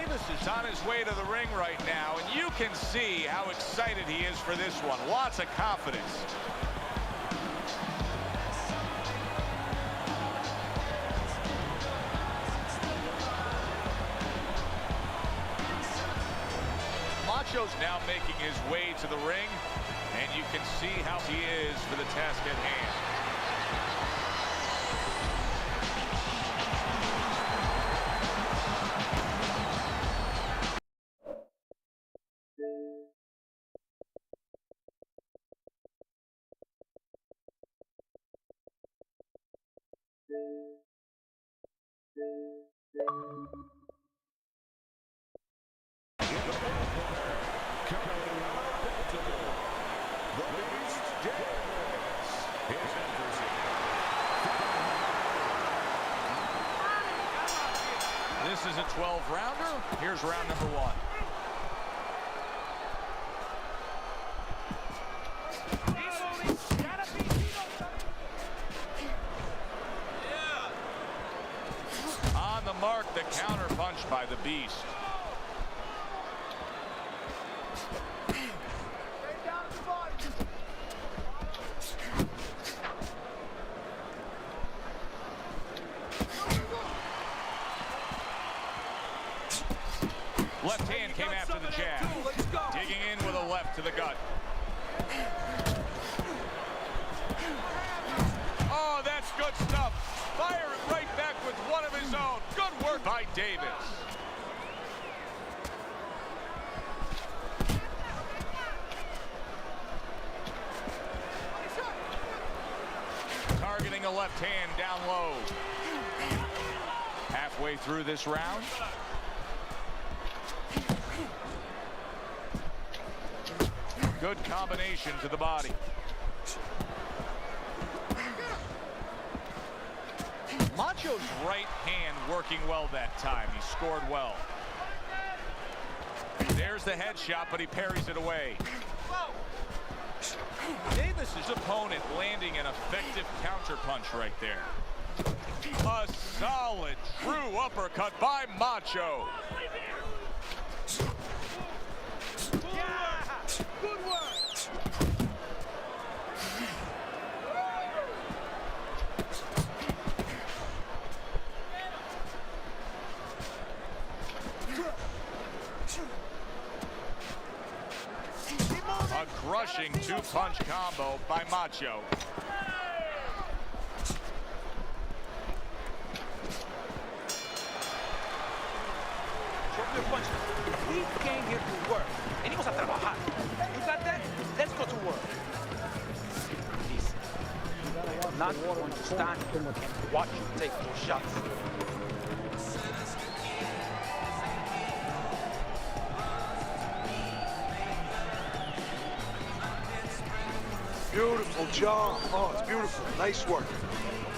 Davis is on his way to the ring right now, and you can see how excited he is for this one. Lots of confidence. Macho's now making his way to the ring, and you can see how he is for the task at hand. This is a 12-rounder. Here's round number one. On the mark, the counter punch by the Beast. Left hand came after the jab. Digging in with a left to the gut. Oh, that's good stuff. Fire it right back with one of his own. Good work by Davis. Targeting a left hand down low. Halfway through this round. Good combination to the body. Macho's right hand working well that time. He scored well. There's the headshot, but he parries it away. Davis's opponent landing an effective counterpunch right there. A solid, true uppercut by Macho. Good work. A crushing two-punch combo by Macho. We came here to work. Venimos a trabajar. You got that? Let's go to work. Listen, I'm not going to stand here and watch you take those shots. Beautiful job. Oh, it's beautiful. Nice work.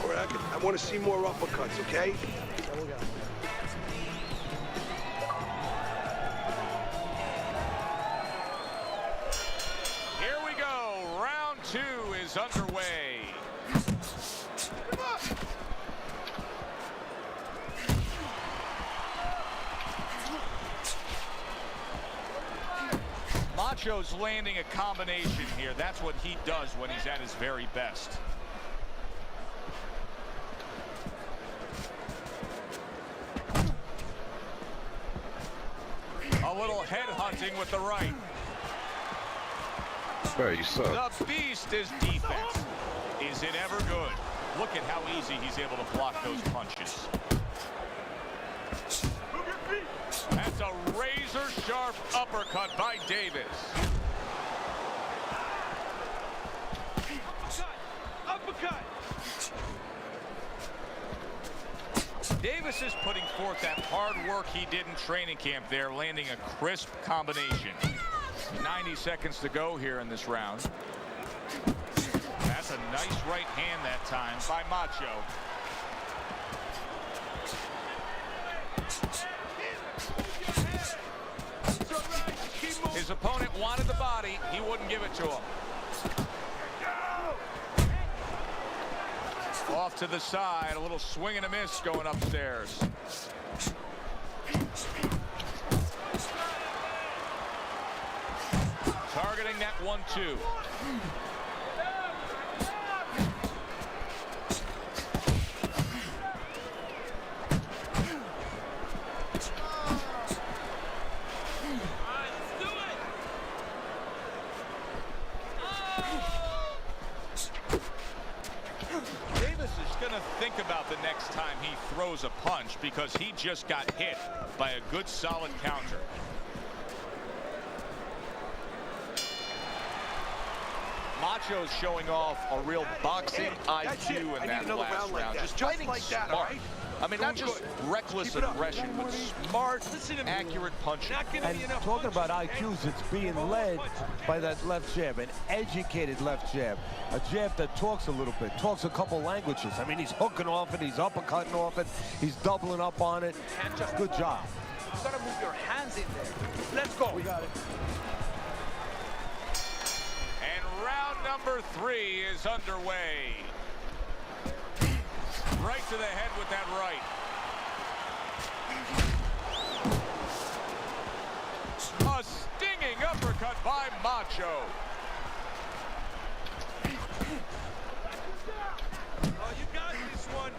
All right, I want to see more uppercuts, okay? Here we go. Round two is underway. Macho's landing a combination here. That's what he does when he's at his very best. A little head hunting with the right. Bro, you suck. The Beast is defense. Is it ever good? Look at how easy he's able to block those punches. That's a razor-sharp uppercut by Davis. Uppercut! Davis is putting forth that hard work he did in training camp there, landing a crisp combination. 90 seconds to go here in this round. That's a nice right hand that time by Macho. His opponent wanted the body. He wouldn't give it to him. Off to the side. A little swing and a miss going upstairs. 1-2. Davis is going to think about the next time he throws a punch because he just got hit by a good solid counter. Macho's showing off a real boxing IQ in that last round. Just fighting like that, smart. all right? I mean, not just reckless aggression, but smart, accurate punching. And talking about IQs, it's being led by that left jab, an educated left jab, a jab that talks a little bit, talks a couple languages. I mean, he's hooking off it, he's uppercutting off it, he's doubling up on it. Good job. You gotta move your hands in there. Let's go. We got it. And round number 3 is underway. Right to the head with that right. A stinging uppercut by Macho. Oh, you got this one.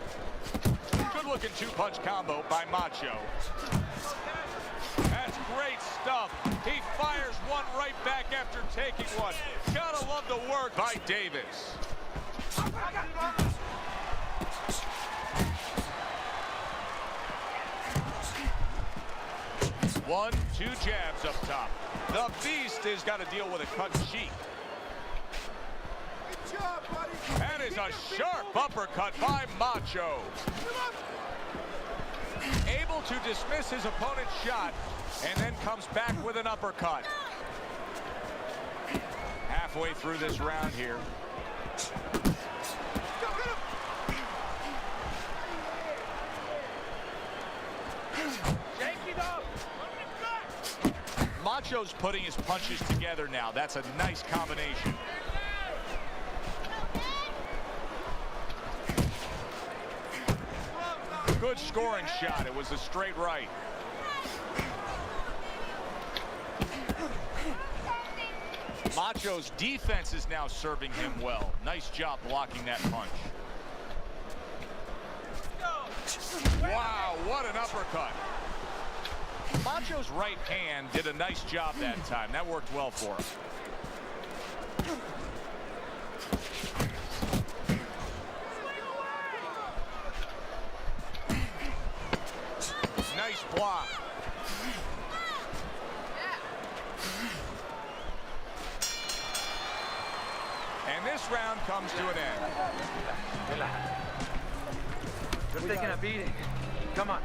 Good looking 2-punch combo by Macho. That's great stuff. He fires one right back after taking one. Gotta love the work by Davis. 1-2 jabs up top. The Beast has got to deal with a cut cheek. That is a sharp uppercut by Macho. Able to dismiss his opponent's shot and then comes back with an uppercut. Halfway through this round here. Macho's putting his punches together now. That's a nice combination. Good scoring shot. It was a straight right. Macho's defense is now serving him well. Nice job blocking that punch. Wow, what an uppercut. Macho's right hand did a nice job that time. That worked well for him. Nice block. And this round comes to an end. You're taking a beating. Come on.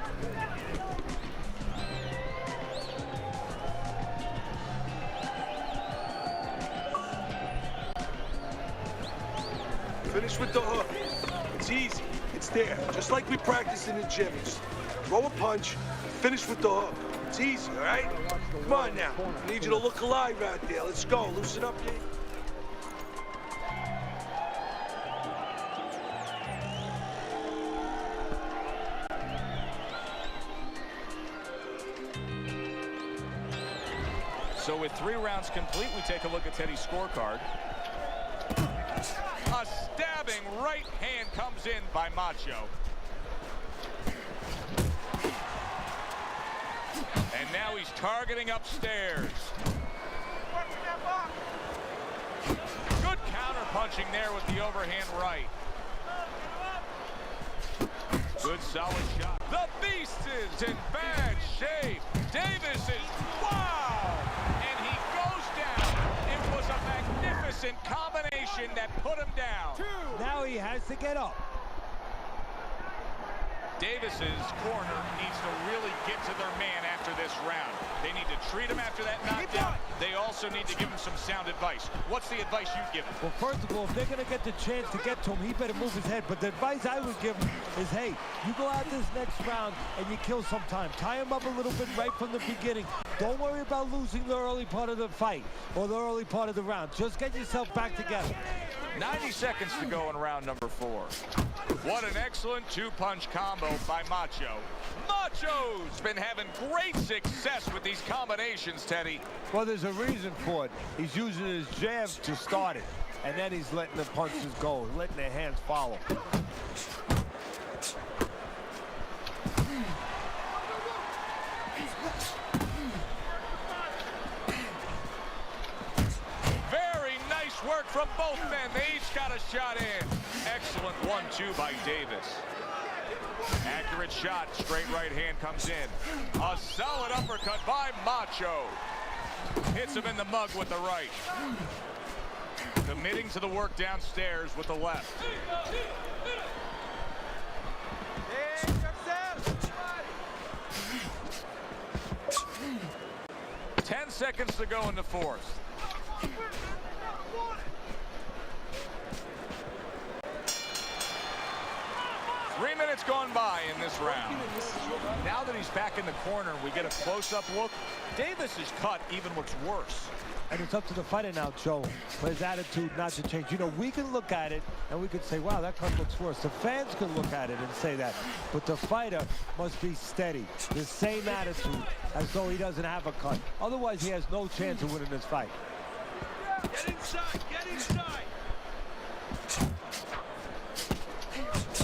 Finish with the hook. It's easy. It's there. Just like we practice in the gym. Just throw a punch, finish with the hook. It's easy, all right? Come on now. I need you to look alive out there. Let's go. Loosen up here. So with 3 rounds complete, we take a look at Teddy's scorecard. A stabbing right hand comes in by Macho. And now he's targeting upstairs. Good counter punching there with the overhand right. Good solid shot. The Beast is in bad shape. Davis is, wow! And he goes down. It was a magnificent combination that put him down. Now he has to get up. Davis's corner needs to really get to their man after this round. They need to treat him after that knockdown. They also need to give him some sound advice. What's the advice you'd give him? Well, first of all, if they're going to get the chance to get to him, he better move his head. But the advice I would give him is, hey, you go out this next round and you kill some time. Tie him up a little bit right from the beginning. Don't worry about losing the early part of the fight or the early part of the round. Just get yourself back together. 90 seconds to go in round number 4. What an excellent two-punch combo by Macho. Macho's been having great success with these combinations, Teddy. Well, there's a reason for it. He's using his jab to start it, and then he's letting the punches go, letting their hands follow. Very nice work from both men. They each got a shot in. Excellent 1-2 by Davis. Accurate shot, straight right hand comes in. A solid uppercut by Macho. Hits him in the mug with the right. Committing to the work downstairs with the left. 10 seconds to go in the 4th. Three minutes gone by in this round. Now that he's back in the corner, we get a close-up look. Davis's cut even looks worse. And it's up to the fighter now, Joe, for his attitude not to change. You know, we can look at it and we could say, wow, that cut looks worse. The fans can look at it and say that. But the fighter must be steady, the same attitude, as though he doesn't have a cut. Otherwise, he has no chance of winning this fight. Get inside, get inside.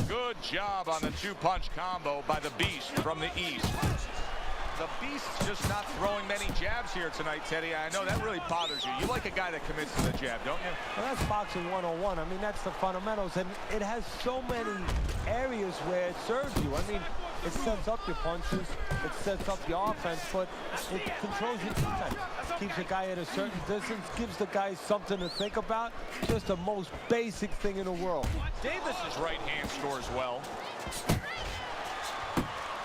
Good job on the two-punch combo by the Beast from the East. The Beast's just not throwing many jabs here tonight, Teddy. I know that really bothers you. You like a guy that commits to the jab, don't you? Well, that's boxing 101. I mean, that's the fundamentals, and it has so many areas where it serves you. I mean, it sets up your punches, it sets up your offense, but it controls your defense. Keeps a guy at a certain distance, gives the guy something to think about. Just the most basic thing in the world. Davis's right hand scores well.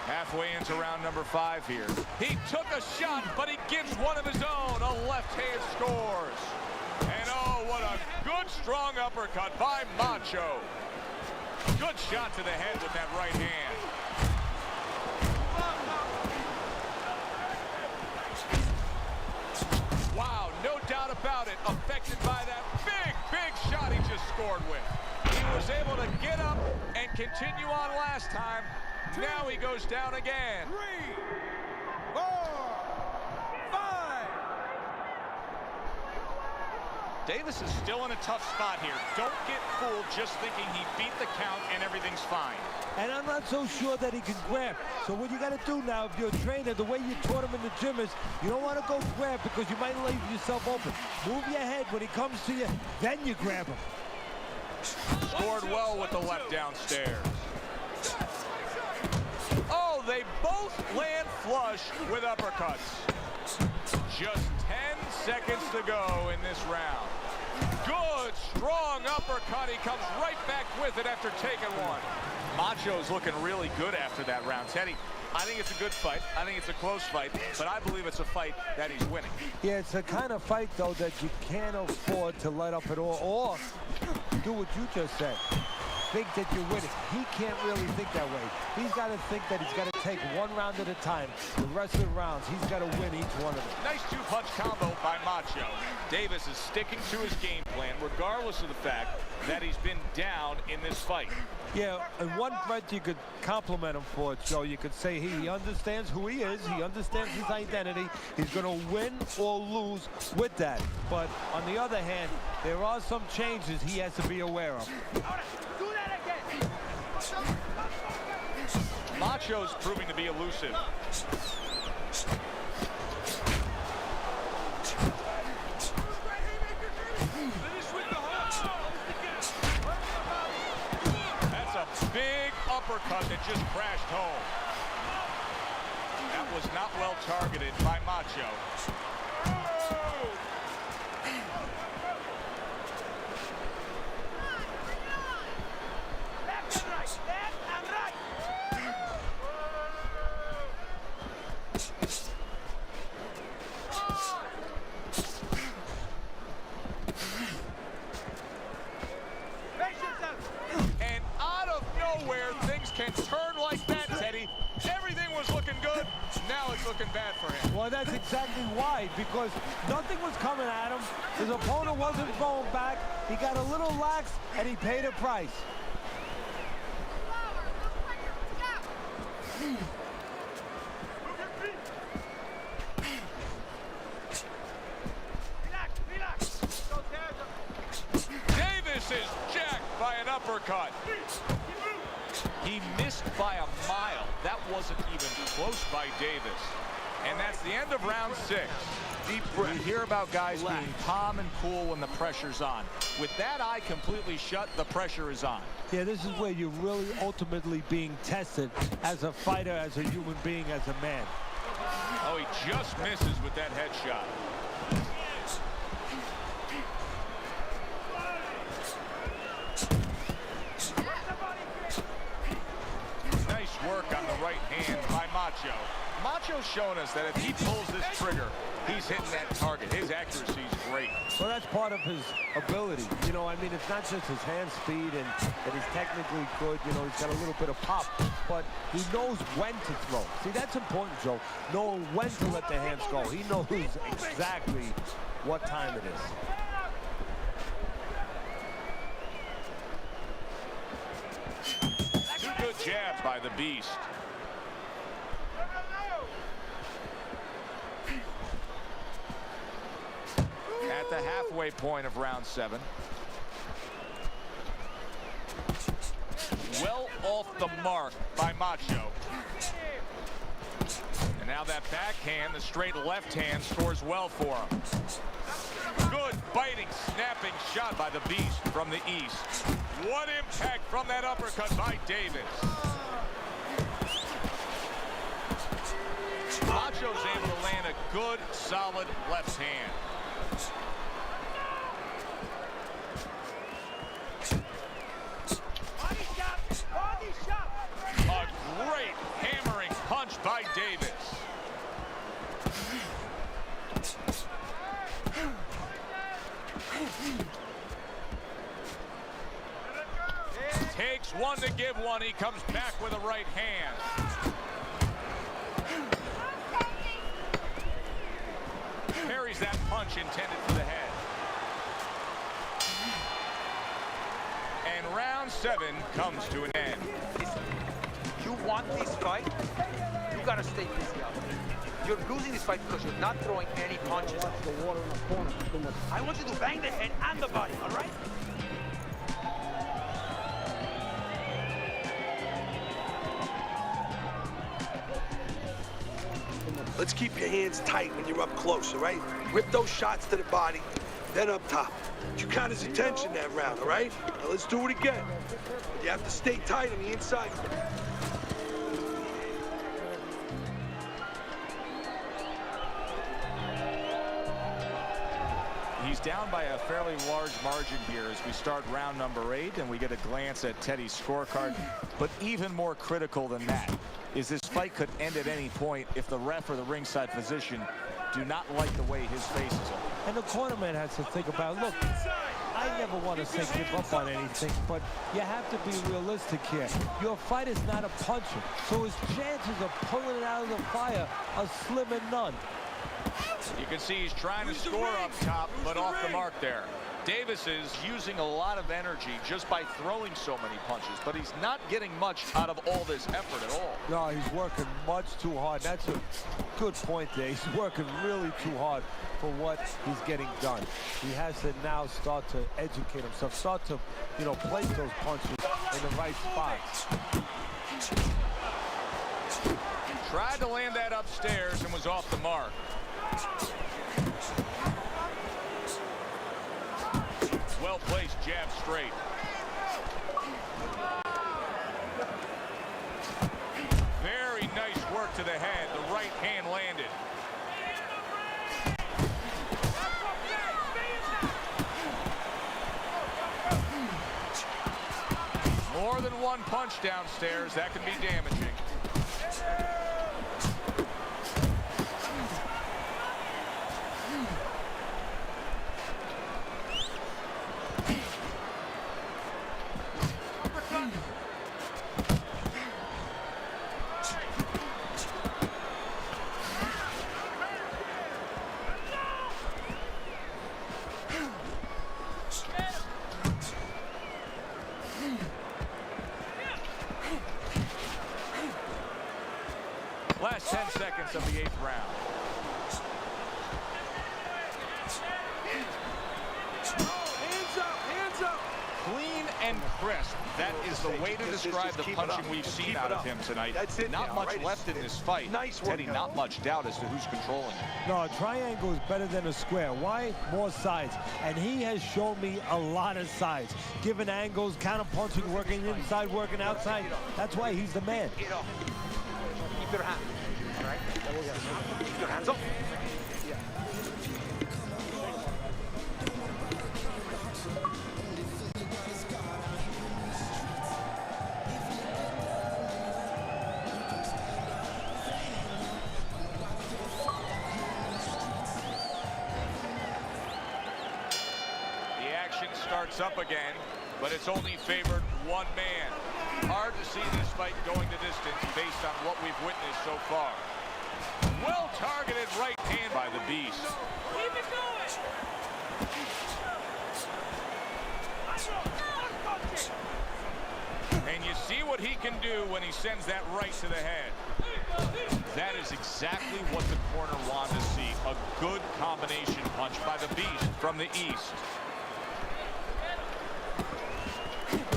Halfway into round number 5 here. He took a shot, but he gives one of his own. A left hand scores. And oh, what a good strong uppercut by Macho. Good shot to the head with that right hand. Wow, no doubt about it. Affected by that big shot he just scored with. He was able to get up and continue on last time. Now he goes down again. 3, 4, 5. Davis is still in a tough spot here. Don't get fooled just thinking he beat the count and everything's fine. And I'm not so sure that he can grab. So what you got to do now, if you're a trainer, the way you taught him in the gym is you don't want to go grab because you might leave yourself open. Move your head when he comes to you, then you grab him. Scored well with the left downstairs. Oh, they both land flush with uppercuts. Just 10 seconds to go in this round. Good, strong uppercut. He comes right back with it after taking one. Macho's looking really good after that round. Teddy, I think it's a good fight. I think it's a close fight, but I believe it's a fight that he's winning. Yeah, it's a kind of fight, though, that you can't afford to let up at all, or do what you just said. Think that you're winning. He can't really think that way. He's got to think that he's got to take one round at a time. The rest of the rounds, he's got to win each one of them. Nice two-punch combo by Macho. Davis is sticking to his game plan, regardless of the fact that he's been down in this fight. Yeah, in one breath you could compliment him for it, Joe. You could say he understands who he is. He understands his identity. He's going to win or lose with that. But on the other hand, there are some changes he has to be aware of. Macho's proving to be elusive. That's a big uppercut that just crashed home. That was not well targeted by Macho. And out of nowhere, things can turn like that, Teddy. Everything was looking good. Now it's looking bad. bad for him. Well, that's exactly why, because nothing was coming at him. His opponent wasn't going back. He got a little lax, and he paid a price. Davis is jacked by an uppercut. He missed by a mile. That wasn't even close by Davis. And that's the end of round 6. Deep breath. You hear about guys being calm and cool when the pressure's on. With that eye completely shut, the pressure is on. Yeah, this is where you're really ultimately being tested as a fighter, as a human being, as a man. Oh, he just misses with that headshot. Nice work on the right hand by Macho. Macho's showing us that if he pulls this trigger, he's hitting that target. His accuracy is great. Well, that's part of his ability. You know, I mean, it's not just his hand speed and that he's technically good. You know, he's got a little bit of pop, but he knows when to throw. See, that's important, Joe. Knowing when to let the hands go. He knows exactly what time it is. Two good jabs by the Beast. At the halfway point of round 7. Well off the mark by Macho. And now that backhand, the straight left hand, scores well for him. Good biting, snapping shot by the Beast from the east. What impact from that uppercut by Davis. Macho's able to land a good, solid left hand. A great hammering punch by Davis. Takes one to give one. He comes back with a right hand. Parries that punch intended for the head. And round 7 comes to an end. You want this fight? You gotta stay busy out there. You're losing this fight because you're not throwing any punches. I want you to bang the head and the body, all right? Let's keep your hands tight when you're up close, all right? Rip those shots to the body, then up top. You caught his attention that round, all right? Now let's do it again. You have to stay tight on the inside. He's down by a fairly large margin here as we start round number 8, and we get a glance at Teddy's scorecard. But even more critical than that is this fight could end at any point if the ref or the ringside physician do not like the way his face is on. And the cornerman has to think about, look, I never want to say give up on anything, but you have to be realistic here. Your fight is not a puncher, so his chances of pulling it out of the fire are slim and none. You can see he's trying to score up top, but off the mark there. Davis is using a lot of energy just by throwing so many punches, but he's not getting much out of all this effort at all. No, he's working much too hard. That's a good point there. He's working really too hard for what he's getting done. He has to now start to educate himself, start to, you know, place those punches in the right spots. Tried to land that upstairs and was off the mark. Well-placed jab straight. Very nice work to the head. The right hand landed. More than one punch downstairs. That can be damaging. seconds of the 8th round. Hands up, hands up. Clean and crisp. That is the way to describe the punching we've seen out of him tonight. That's it. Not much left in this fight. Nice work. Teddy, not much doubt as to who's controlling it. No, a triangle is better than a square. Why? More sides. And he has shown me a lot of sides. Given angles, counter punching, working inside, working outside. That's why he's the man. Get off. Keep your hands. All right? Keep your hands up. Starts up again, but it's only favored one man. Hard to see this fight going the distance based on what we've witnessed so far. Well-targeted right hand by the Beast. Keep it going. And you see what he can do when he sends that right to the head. That is exactly what the corner wanted to see. A good combination punch by the Beast from the East.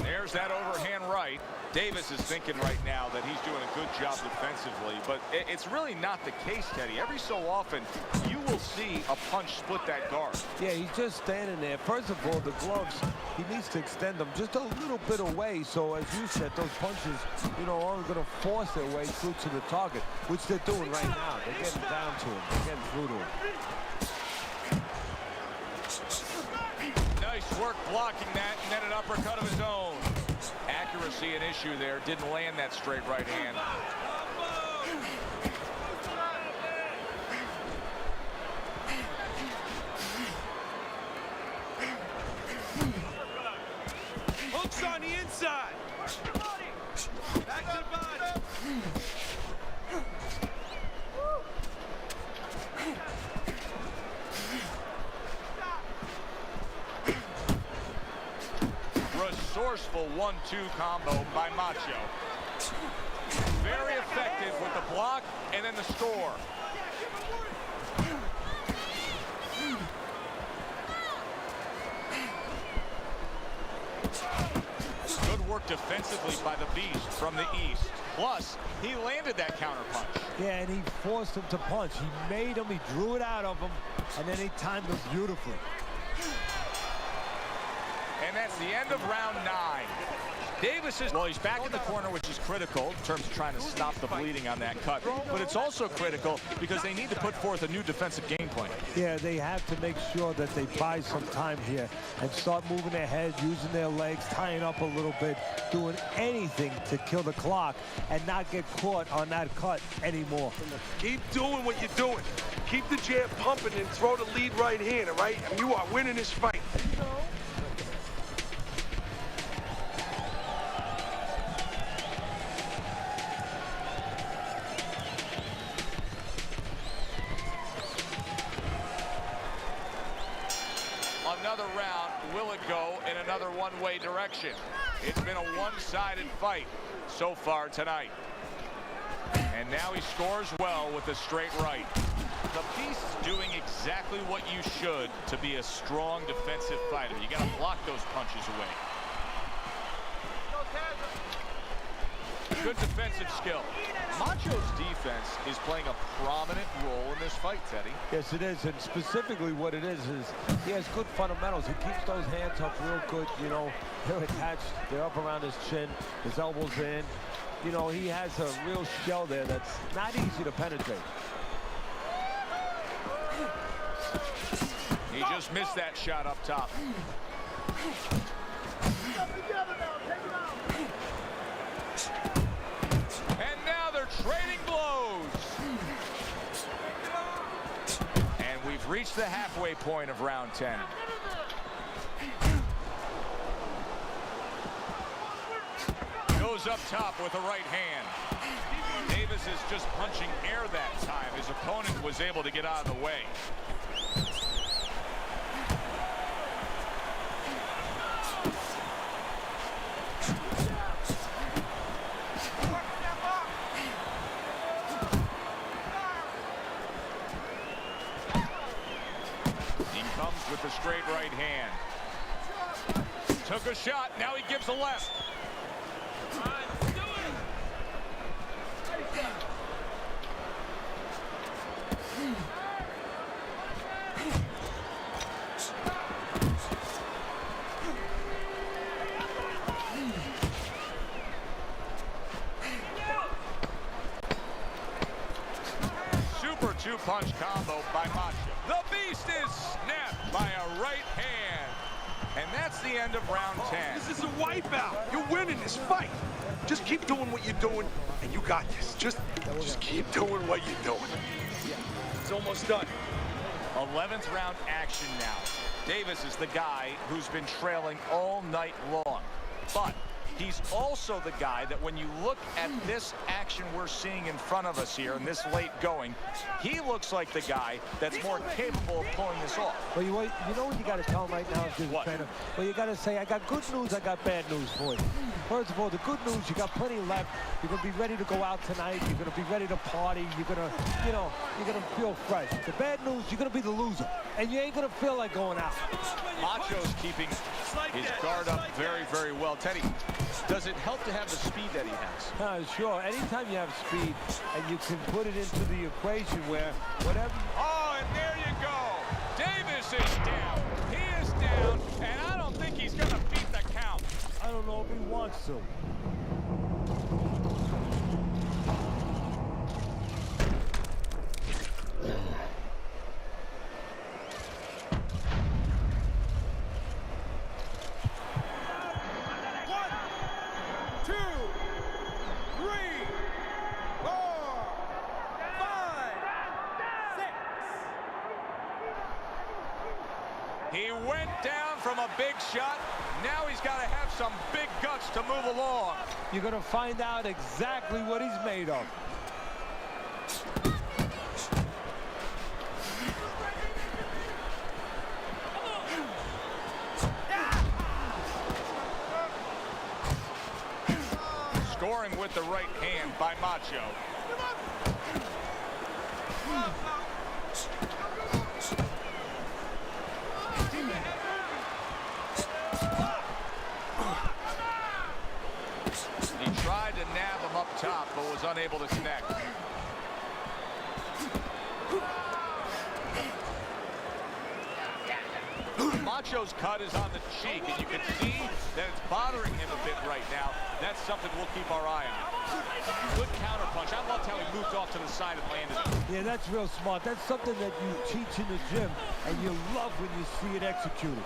There's that overhand right. Davis is thinking right now that he's doing a good job defensively, but it's really not the case, Teddy. Every so often, you will see a punch split that guard. Yeah, he's just standing there. First of all, the gloves, he needs to extend them just a little bit away. So, as you said, those punches, you know, aren't going to force their way through to the target, which they're doing right now. They're getting down to him. They're getting through to him. Nice work blocking that, and then an uppercut of his own. Accuracy an issue there. Didn't land that straight right hand. Hooks on the inside. Back to the body. Resourceful 1-2 combo by Macho. Very effective with the block and then the score. Good work defensively by the Beast from the East. Plus, he landed that counter punch. Yeah, and he forced him to punch. He made him, he drew it out of him, and then he timed him beautifully. And that's the end of round 9. Davis is, well, he's back in the corner, which is critical in terms of trying to stop the bleeding on that cut. But it's also critical because they need to put forth a new defensive game plan. Yeah, they have to make sure that they buy some time here and start moving their head, using their legs, tying up a little bit, doing anything to kill the clock and not get caught on that cut anymore. Keep doing what you're doing. Keep the jab pumping and throw the lead right hand, all right? And you are winning this fight. Another round, will it go in another one-way direction? It's been a one-sided fight so far tonight. And now he scores well with a straight right. The Beast's doing exactly what you should to be a strong defensive fighter. You got to block those punches away. Good defensive skill. Macho's defense is playing a prominent role in this fight, Teddy. Yes, it is, and specifically what it is he has good fundamentals. He keeps those hands up real good, you know. They're attached, they're up around his chin, his elbows in. You know, he has a real shell there that's not easy to penetrate. He just missed that shot up top. And now they're trading blows. And we've reached the halfway point of round 10. Goes up top with a right hand. Davis is just punching air that time. His opponent was able to get out of the way. with the straight right hand. Took a shot, now he gives a left. Super two-punch combo by Macho. The Beast is snapped by a right hand. And that's the end of round 10. This is a wipeout. You're winning this fight. Just keep doing what you're doing, and you got this. Just keep doing what you're doing. It's almost done. 11th round action now. Davis is the guy who's been trailing all night long. But he's also the guy that when you look at this action we're seeing in front of us here and this late going, he looks like the guy that's more capable of pulling this off. Well, you know what you got to tell him right now, as a trainer? Well, you got to say, I got good news, I got bad news for you. First of all, the good news, you got plenty left. You're going to be ready to go out tonight. You're going to be ready to party. You're going to, you're going to feel fresh. The bad news, you're going to be the loser. And you ain't going to feel like going out. Macho's keeping his guard up very, very well. Teddy, does it help to have the speed that he has? Sure. Anytime you have speed and you can put it into the equation where whatever... Oh, and there you go. Davis is down. He is down, and I don't think he's going to beat the count. I don't know if he wants to. He went down from a big shot. Now he's got to have some big guts to move along. You're going to find out exactly what he's made of. Scoring with the right hand by Macho. He tried to nab him up top, but was unable to connect. Macho's cut is on the cheek, and you can see that it's bothering him a bit right now. That's something we'll keep our eye on. Good counterpunch. I loved how he moved off to the side and landed it. Yeah, that's real smart. That's something that you teach in the gym, and you love when you see it executed.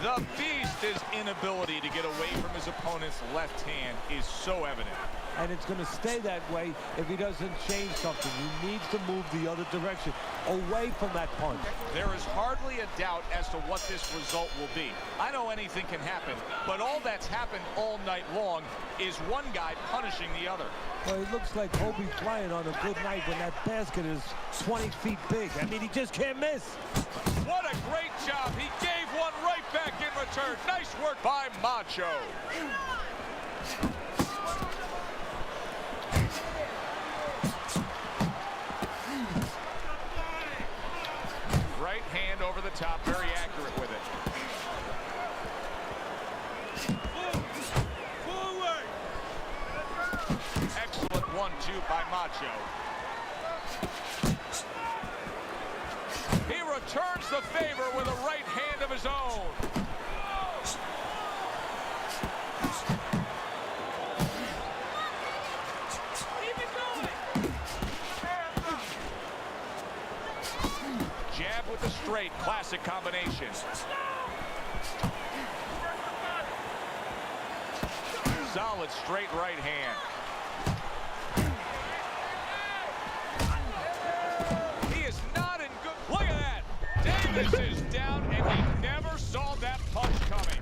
The Beast's inability to get away from his opponent's left hand is so evident. And it's going to stay that way if he doesn't change something. He needs to move the other direction, away from that punch. There is hardly a doubt as to what this result will be. I know anything can happen, but all that's happened all night long is one guy punishing the other. Well, it looks like Kobe Bryant on a good night when that basket is 20 feet big. I mean, he just can't miss. What a great job. He gave one right back in return. Nice work by Macho. Right hand over the top, very accurate with it. Forward. Excellent 1-2 by Macho. He returns the favor with a right hand of his own. Jab with the straight, classic combination. Solid straight right hand. He is not in good. Look at that. Davis is down, and he never saw that punch coming.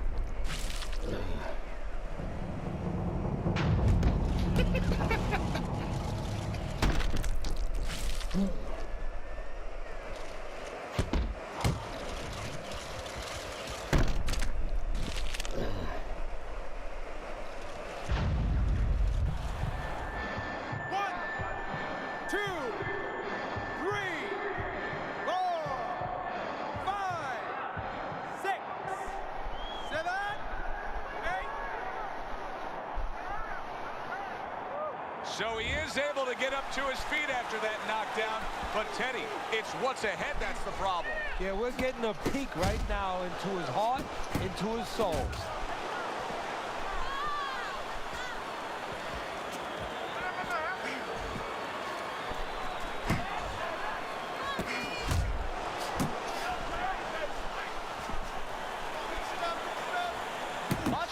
able to get up to his feet after that knockdown. But Teddy, it's what's ahead that's the problem. Yeah, we're getting a peek right now into his heart, into his soul.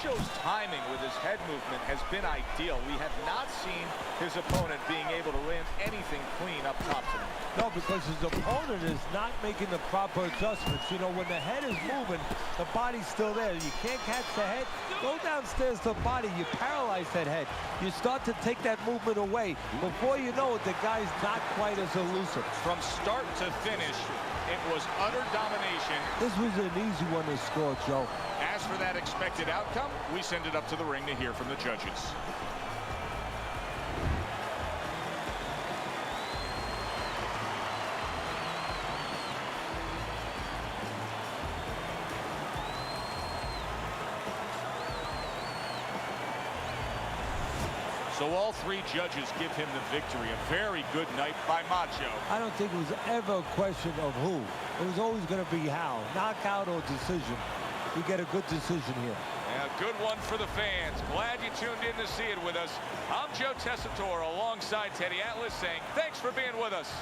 Macho's timing with his head movement has been ideal. We have not seen his opponent being able to land anything clean up top tonight. No, because his opponent is not making the proper adjustments. You know, when the head is moving, the body's still there. You can't catch the head. Go downstairs to the body. You paralyze that head. You start to take that movement away. Before you know it, the guy's not quite as elusive. From start to finish, it was utter domination. This was an easy one to score, Joe. As for that expected outcome, we send it up to the ring to hear from the judges. So all three judges give him the victory. A very good night by Macho. I don't think it was ever a question of who. It was always going to be how. Knockout or decision. You get a good decision here. And a good one for the fans. Glad you tuned in to see it with us. I'm Joe Tessitore alongside Teddy Atlas saying thanks for being with us.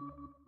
Restream.